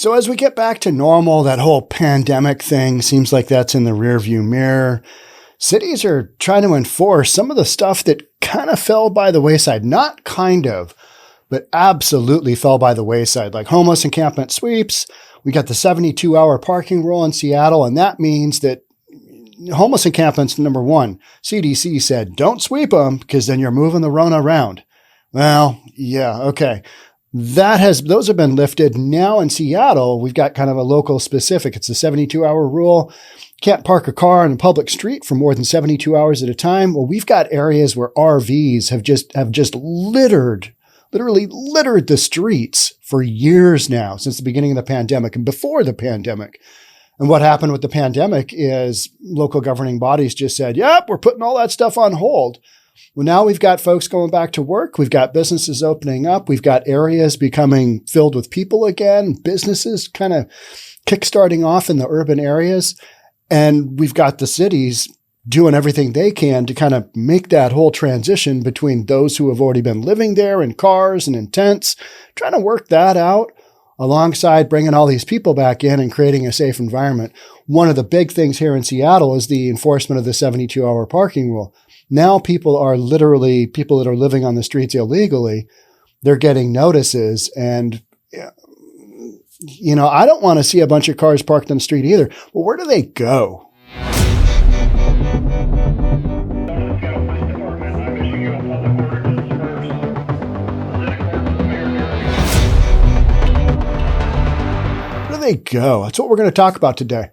So as we get back to normal, that whole pandemic thing seems like that's in the rearview mirror. Cities are trying to enforce some of the stuff that kind of fell by the wayside. Not kind of, but absolutely fell by the wayside, like homeless encampment sweeps. We got the 72-hour parking rule in Seattle, and that means that homeless encampments, number one, CDC said, don't sweep them because then you're moving the Rona around. Well, yeah, okay. Those have been lifted. Now in Seattle, we've got kind of a local specific. It's a 72-hour rule. Can't park a car on a public street for more than 72 hours at a time. Well, we've got areas where RVs have just literally littered the streets for years now, since the beginning of the pandemic and before the pandemic. And what happened with the pandemic is local governing bodies just said, yep, we're putting all that stuff on hold. Well, now we've got folks going back to work. We've got businesses opening up. We've got areas becoming filled with people again, businesses kind of kickstarting off in the urban areas. And we've got the cities doing everything they can to kind of make that whole transition between those who have already been living there in cars and in tents, trying to work that out alongside bringing all these people back in and creating a safe environment. One of the big things here in Seattle is the enforcement of the 72-hour parking rule. Now people that are living on the streets illegally, they're getting notices. And, I don't want to see a bunch of cars parked on the street either. Well, where do they go? Where do they go? That's what we're going to talk about today.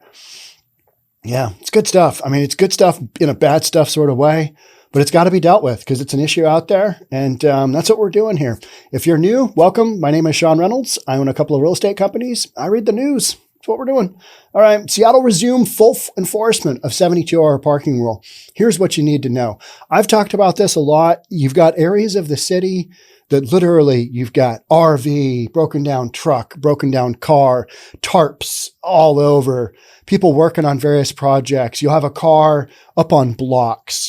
Yeah, it's good stuff. I mean, it's good stuff in a bad stuff sort of way, but it's got to be dealt with because it's an issue out there. And that's what we're doing here. If you're new, welcome. My name is Sean Reynolds. I own a couple of real estate companies. I read the news. That's what we're doing. All right. Seattle resumed full enforcement of 72-hour parking rule. Here's what you need to know. I've talked about this a lot. You've got areas of the city that literally you've got RV, broken down truck, broken down car, tarps all over, people working on various projects. You'll have a car up on blocks,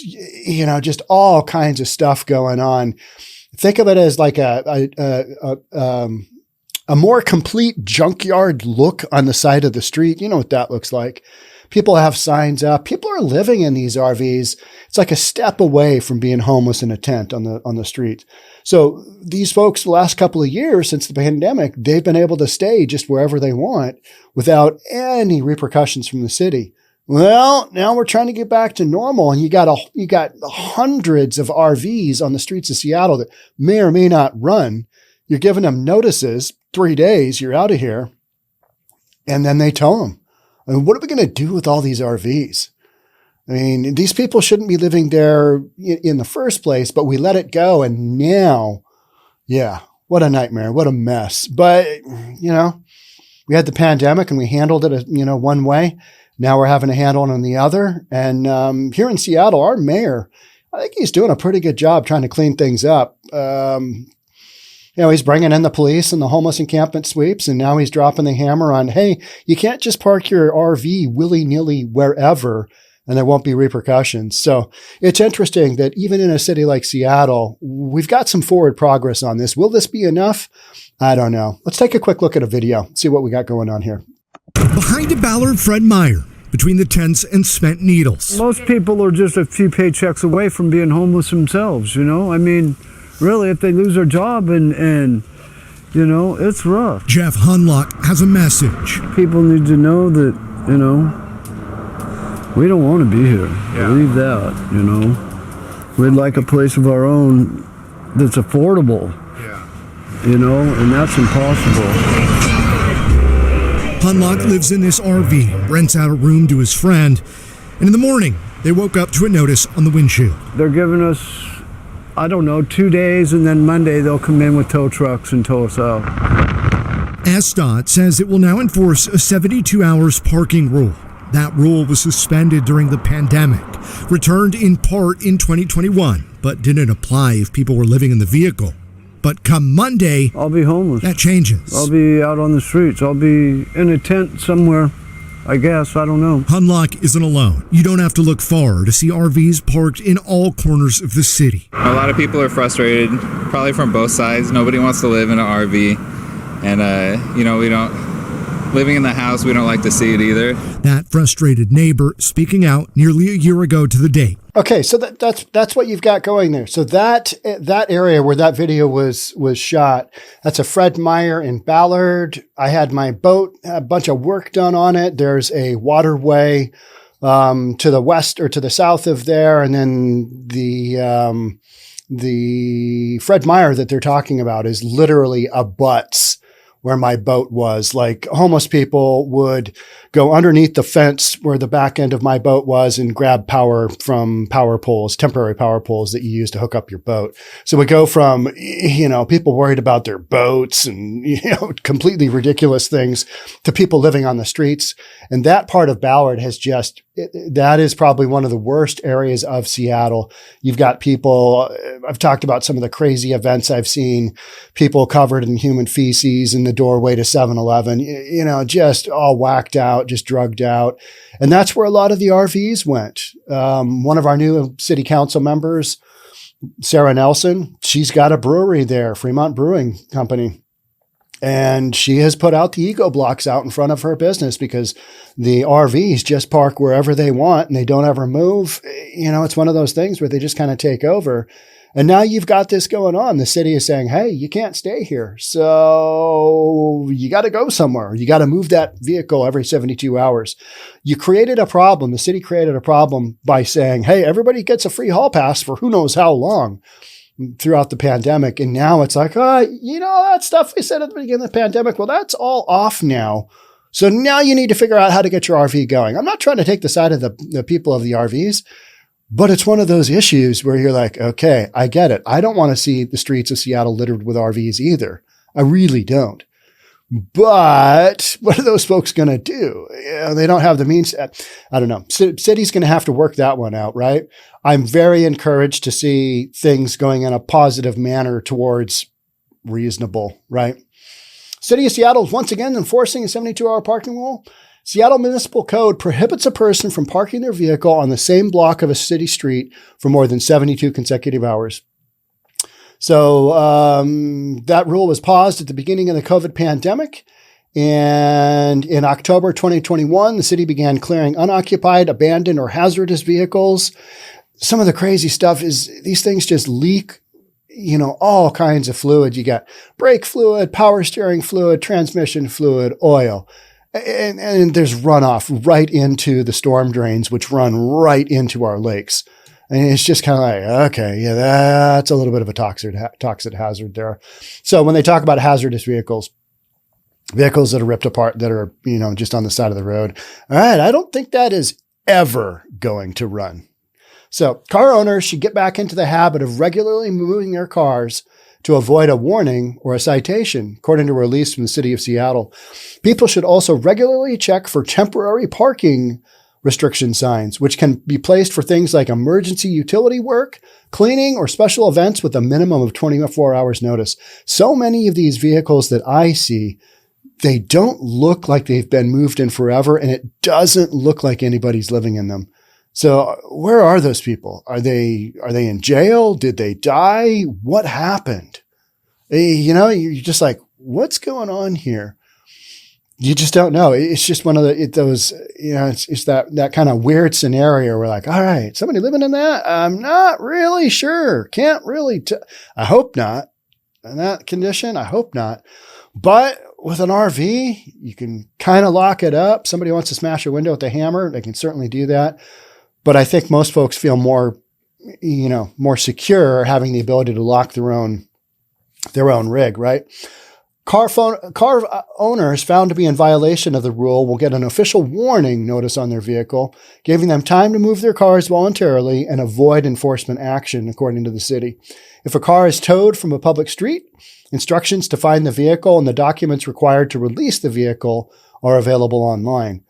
just all kinds of stuff going on. Think of it as like a more complete junkyard look on the side of the street. You know what that looks like. People have signs up. People are living in these RVs. It's like a step away from being homeless in a tent on the street. So these folks, the last couple of years since the pandemic, they've been able to stay just wherever they want without any repercussions from the city. Well, now we're trying to get back to normal, and you got hundreds of RVs on the streets of Seattle that may or may not run. You're giving them notices, 3 days, you're out of here, and then they tow them. I mean, what are we going to do with all these RVs? I mean, these people shouldn't be living there in the first place, but we let it go. And now, yeah, what a nightmare. What a mess. But, we had the pandemic and we handled it, one way. Now we're having to handle it on the other. And here in Seattle, our mayor, I think he's doing a pretty good job trying to clean things up. He's bringing in the police and the homeless encampment sweeps, and now he's dropping the hammer on, hey, you can't just park your RV willy-nilly wherever, and there won't be repercussions. So it's interesting that even in a city like Seattle, we've got some forward progress on this. Will this be enough? I don't know. Let's take a quick look at a video, see what we got going on here. Behind a Ballard, Fred Meyer, between the tents and spent needles. Most people are just a few paychecks away from being homeless themselves, I mean, really, if they lose their job and it's rough. Jeff Hunlock has a message. People need to know that, we don't want to be here. Yeah. Believe that, We'd like a place of our own that's affordable. Yeah. And that's impossible. Hunlock lives in this RV, rents out a room to his friend, and in the morning, they woke up to a notice on the windshield. They're giving us 2 days, and then Monday they'll come in with tow trucks and tow us out. SDOT says it will now enforce a 72 hours parking rule. That rule was suspended during the pandemic, returned in part in 2021, but didn't apply if people were living in the vehicle. But come Monday, I'll be homeless. That changes. I'll be out on the streets. I'll be in a tent somewhere. I guess. I don't know. Hunlock isn't alone. You don't have to look far to see RVs parked in all corners of the city. A lot of people are frustrated, probably from both sides. Nobody wants to live in an RV. And, living in the house, we don't like to see it either. That frustrated neighbor speaking out nearly a year ago to the date. Okay, so that's what you've got going there. So that area where that video was shot, that's a Fred Meyer in Ballard. I had my boat, a bunch of work done on it. There's a waterway to the west or to the south of there, and then the Fred Meyer that they're talking about is literally abuts where my boat was. Like, homeless people would go underneath the fence where the back end of my boat was and grab power from power poles, temporary power poles that you use to hook up your boat. So we go from, people worried about their boats and, completely ridiculous things to people living on the streets. And that part of Ballard has that is probably one of the worst areas of Seattle. You've got people, I've talked about some of the crazy events I've seen, people covered in human feces in the doorway to 7-Eleven, just all whacked out, just drugged out. And that's where a lot of the RVs went. One of our new city council members, Sarah Nelson, she's got a brewery there, Fremont Brewing Company. And she has put out the ego blocks out in front of her business because the RVs just park wherever they want and they don't ever move. It's one of those things where they just kind of take over. And now you've got this going on. The city is saying, hey, you can't stay here. So you got to go somewhere. You got to move that vehicle every 72 hours. You created a problem. The city created a problem by saying, hey, everybody gets a free hall pass for who knows how long throughout the pandemic. And now it's like, that stuff we said at the beginning of the pandemic, well, that's all off now. So now you need to figure out how to get your RV going. I'm not trying to take the side of the people of the RVs, but it's one of those issues where you're like, okay, I get it. I don't want to see the streets of Seattle littered with RVs either. I really don't. But what are those folks going to do? They don't have the means. I don't know. City's going to have to work that one out, right? I'm very encouraged to see things going in a positive manner towards reasonable, right? City of Seattle is once again enforcing a 72-hour parking rule. Seattle Municipal Code prohibits a person from parking their vehicle on the same block of a city street for more than 72 consecutive hours. So that rule was paused at the beginning of the COVID pandemic. And in October 2021, the city began clearing unoccupied, abandoned, or hazardous vehicles. Some of the crazy stuff is these things just leak, all kinds of fluid. You got brake fluid, power steering fluid, transmission fluid, oil. And there's runoff right into the storm drains, which run right into our lakes. And it's just kind of like, okay, yeah, that's a little bit of a toxic hazard there. So when they talk about hazardous vehicles that are ripped apart, that are, just on the side of the road, all right, I don't think that is ever going to run. So car owners should get back into the habit of regularly moving their cars to avoid a warning or a citation, according to a release from the city of Seattle. People should also regularly check for temporary parking restriction signs, which can be placed for things like emergency utility work, cleaning, or special events with a minimum of 24 hours notice. So many of these vehicles that I see, they don't look like they've been moved in forever, and it doesn't look like anybody's living in them. So where are those people? Are they in jail? Did they die? What happened? You're just like, what's going on here? You just don't know. It's just one of those, it's that kind of weird scenario where like, all right, somebody living in that? I'm not really sure. Can't really. I hope not. In that condition, I hope not. But with an RV, you can kind of lock it up. Somebody wants to smash a window with a hammer, they can certainly do that. But I think most folks feel more secure having the ability to lock their own rig, right? Car owners found to be in violation of the rule will get an official warning notice on their vehicle, giving them time to move their cars voluntarily and avoid enforcement action, according to the city. If a car is towed from a public street, instructions to find the vehicle and the documents required to release the vehicle are available online.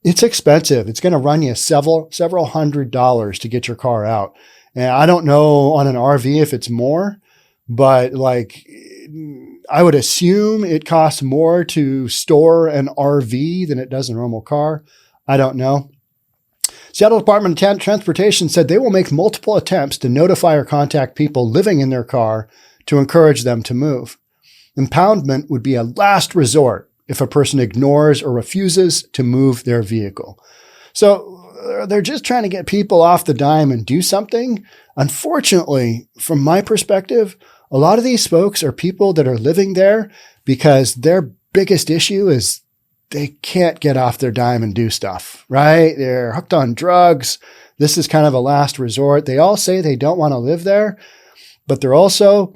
It's expensive. It's going to run you several $100s to get your car out. And I don't know on an RV if it's more, but I would assume it costs more to store an RV than it does a normal car. I don't know. Seattle Department of Transportation said they will make multiple attempts to notify or contact people living in their car to encourage them to move. Impoundment would be a last resort if a person ignores or refuses to move their vehicle. So they're just trying to get people off the dime and do something. Unfortunately, from my perspective, a lot of these folks are people that are living there because their biggest issue is they can't get off their dime and do stuff, right? They're hooked on drugs. This is kind of a last resort. They all say they don't want to live there, but they're also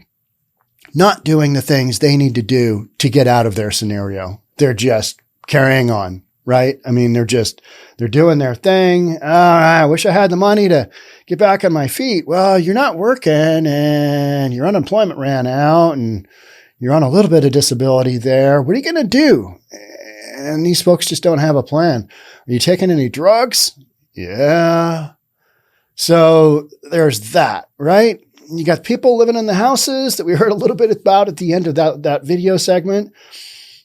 not doing the things they need to do to get out of their scenario. They're just carrying on, right? I mean, they're doing their thing. Oh, I wish I had the money to get back on my feet. Well, you're not working and your unemployment ran out and you're on a little bit of disability there. What are you going to do? And these folks just don't have a plan. Are you taking any drugs? Yeah. So there's that, right? You got people living in the houses that we heard a little bit about at the end of that video segment.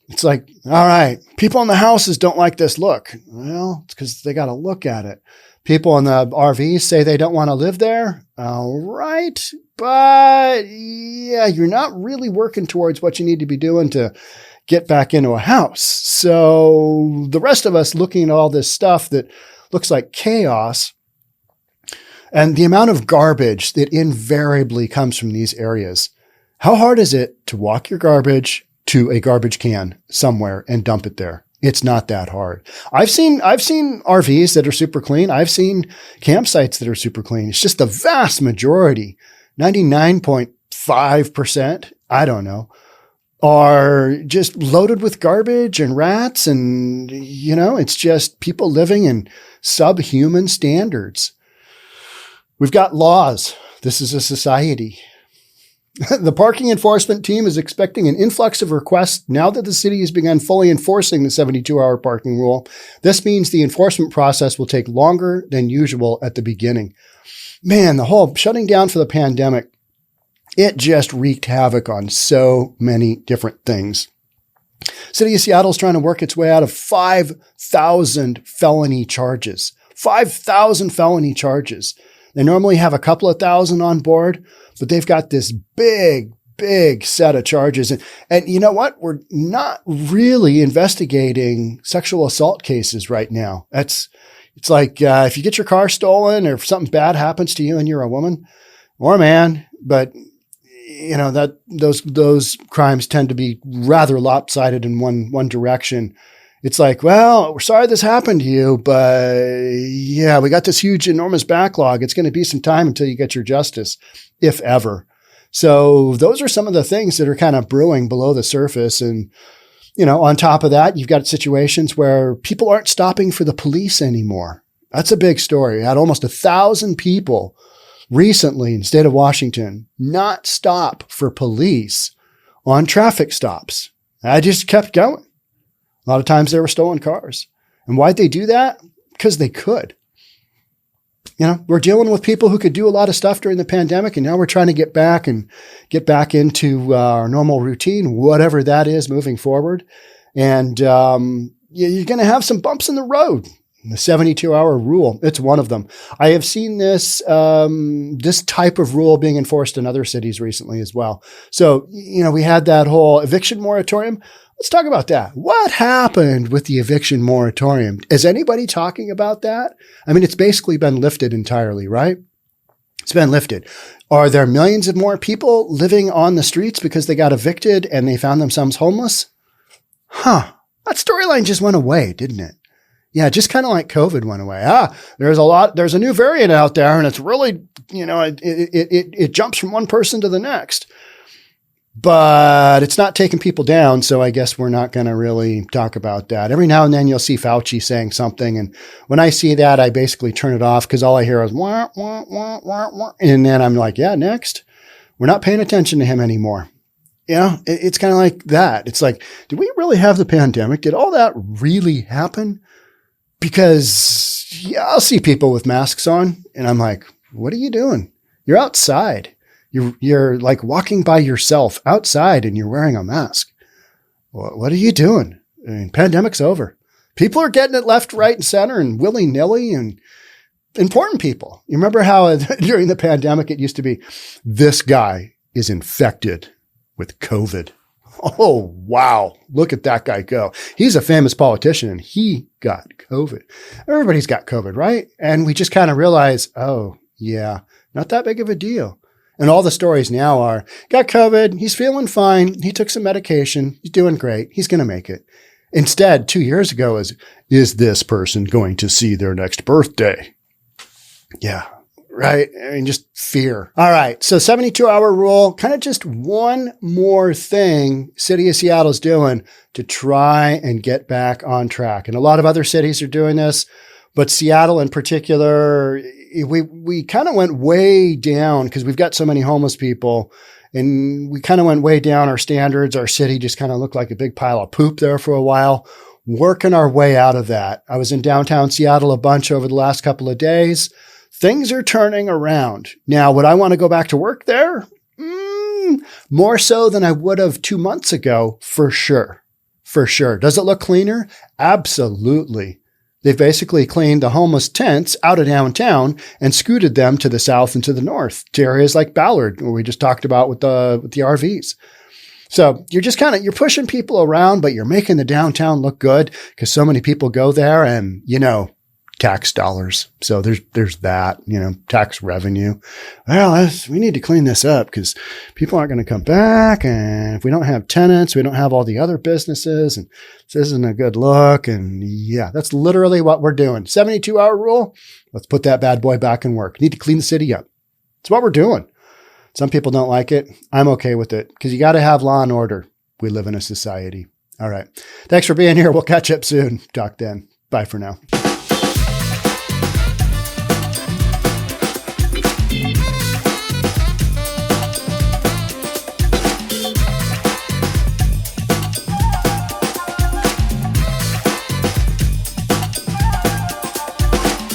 It's like, all right, people in the houses don't like this look. Well, it's because they got to look at it. People in the RVs say they don't want to live there. All right. But yeah, you're not really working towards what you need to be doing to get back into a house. So the rest of us looking at all this stuff that looks like chaos and the amount of garbage that invariably comes from these areas, how hard is it to walk your garbage to a garbage can somewhere and dump it there? It's not that hard. I've seen RVs that are super clean. I've seen campsites that are super clean. It's just the vast majority, 99.5%, I don't know, are just loaded with garbage and rats. And, it's just people living in subhuman standards. We've got laws. This is a society. The parking enforcement team is expecting an influx of requests now that the city has begun fully enforcing the 72-hour parking rule. This means the enforcement process will take longer than usual at the beginning. Man, the whole shutting down for the pandemic, it just wreaked havoc on so many different things. City of Seattle is trying to work its way out of 5,000 felony charges. 5,000 felony charges. They normally have a couple of thousand on board, but they've got this big set of charges. And you know what? We're not really investigating sexual assault cases right now. It's like if you get your car stolen or if something bad happens to you and you're a woman or a man, but that those crimes tend to be rather lopsided in one direction. It's like, well, we're sorry this happened to you, but yeah, we got this huge, enormous backlog. It's going to be some time until you get your justice, if ever. So those are some of the things that are kind of brewing below the surface. And, on top of that, you've got situations where people aren't stopping for the police anymore. That's a big story. I had almost 1,000 people recently in the state of Washington not stop for police on traffic stops. I just kept going. A lot of times they were stolen cars. And why'd they do that? Because they could. We're dealing with people who could do a lot of stuff during the pandemic, and now we're trying to get back into our normal routine, whatever that is moving forward. And you're going to have some bumps in the road. The 72-hour rule, it's one of them. I have seen this type of rule being enforced in other cities recently as well. So, we had that whole eviction moratorium. Let's talk about that. What happened with the eviction moratorium? Is anybody talking about that? I mean, it's basically been lifted entirely, right? It's been lifted. Are there millions of more people living on the streets because they got evicted and they found themselves homeless? That storyline just went away, didn't it? Yeah, just kind of like COVID went away. There's a new variant out there and it's really, it jumps from one person to the next. But it's not taking people down, so I guess we're not going to really talk about that. Every now and then you'll see Fauci saying something, and when I see that, I basically turn it off because all I hear is wah, wah, wah, wah, wah. And then I'm like, yeah, next. We're not paying attention to him anymore. It's kind of like that. It's like, did we really have the pandemic? Did all that really happen? Because I'll see people with masks on, and I'm like, what are you doing? You're outside. You're like walking by yourself outside and you're wearing a mask. What are you doing? I mean, pandemic's over. People are getting it left, right, and center and willy-nilly, and important people. You remember how during the pandemic, it used to be, this guy is infected with COVID. Oh, wow. Look at that guy go. He's a famous politician and he got COVID. Everybody's got COVID, right? And we just kind of realize, oh, yeah, not that big of a deal. And all the stories now are, got COVID, he's feeling fine, he took some medication, he's doing great, he's going to make it. Instead, 2 years ago is this person going to see their next birthday? Yeah, right? I mean, just fear. All right, so 72-hour rule, kind of just one more thing City of Seattle's doing to try and get back on track. And a lot of other cities are doing this, but Seattle in particular, we kind of went way down because we've got so many homeless people, and we kind of went way down our standards. Our city just kind of looked like a big pile of poop there for a while, working our way out of that. I was in downtown Seattle a bunch over the last couple of days. Things are turning around. Now, would I want to go back to work there? More so than I would have 2 months ago, for sure. For sure. Does it look cleaner? Absolutely. They've basically cleaned the homeless tents out of downtown and scooted them to the south and to the north, to areas like Ballard, where we just talked about with the RVs. So you're just you're pushing people around, but you're making the downtown look good because so many people go there and, tax dollars. So there's that, tax revenue. Well, we need to clean this up because people aren't going to come back. And if we don't have tenants, we don't have all the other businesses, and this isn't a good look. And yeah, that's literally what we're doing. 72-hour rule. Let's put that bad boy back in work. Need to clean the city up. It's what we're doing. Some people don't like it. I'm okay with it because you got to have law and order. We live in a society. All right. Thanks for being here. We'll catch up soon. Talk then. Bye for now.